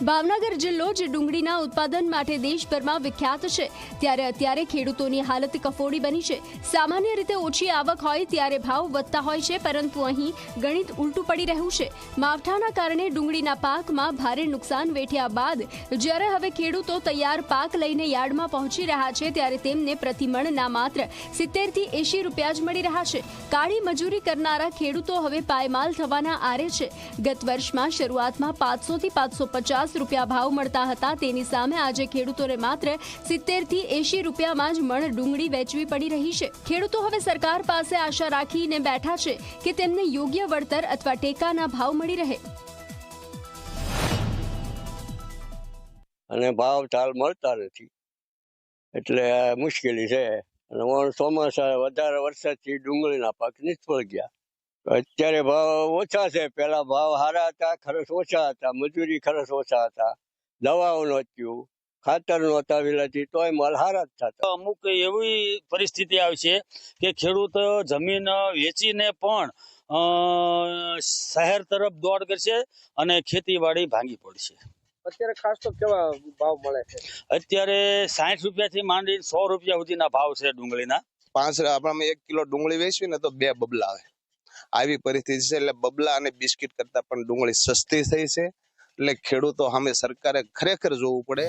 ભાવનગર જિલ્લો જે ડુંગળીના ઉત્પાદન માટે દેશભરમાં વિખ્યાત છે, ત્યારે અત્યારે ખેડૂતોની હાલત કફોડી બની છે। સામાન્ય રીતે ઓછી આવક હોય ત્યારે ભાવ વધતા હોય છે, પરંતુ અહીં ગણિત ઉલટું પડી રહ્યું છે। માવઠાના કારણે ડુંગળીના પાકમાં ભારે નુકસાન વેઠ્યા બાદ જ્યારે હવે ખેડૂતો તૈયાર પાક લઈને યાર્ડમાં પહોંચી રહ્યા છે, ત્યારે તેમને પ્રતિમણના માત્ર 70 થી 80 રૂપિયા જ મળી રહ્યા છે। કાળી મજૂરી કરનારા ખેડૂતો હવે પાયમાલ થવાના આરે છે। ગત વર્ષમાં શરૂઆતમાં 500 થી 550 રૂપિયા ભાવ મળતા હતા, તેની સામે આજે ખેડૂતોને માત્ર 70 થી 80 રૂપિયામાં જ મણ ડુંગળી વેચવી પડી રહી છે। ખેડૂતો હવે સરકાર પાસે આશા રાખીને બેઠા છે કે તેમને યોગ્ય વળતર અથવા ટેકાના ભાવ મળી રહે। અને ભાવ તાલ મળતા નથી એટલે મુશ્કેલી છે। અને ચોમાસા વધારે વરસાદથી ડુંગળીના પાક નિષ્ફળ ગયા। અત્યારે ભાવ ઓછા છે, પેલા ભાવ સારા હતા, ખર્ચ ઓછા હતા, મજૂરી ખર્ચ ઓછા હતા, દવાઓ નહોતી, ખાતર નહોતા વેલાથી, તોય માલ સારા જ થતા। અમુક એવી પરિસ્થિતિ આવશે કે ખેડૂત જમીન વેચીને પણ શહેર તરફ દોડ કરશે અને ખેતીવાડી ભાંગી પડશે। અત્યારે ખાસ તો કેવા ભાવ મળે છે? અત્યારે 60 રૂપિયાથી માંડી 100 રૂપિયા સુધીના ભાવ છે ડુંગળીના। 5 આપણે 1 કિલો ડુંગળી વેચવી ને તો 2 બબલા આવે, આવી પરિસ્થિતિ છે। એટલે બબલા અને બિસ્કિટ કરતા પણ ડુંગળી સસ્તી થઈ છે, એટલે ખેડૂતો સામે સરકારે ખરેખર જોવું પડે।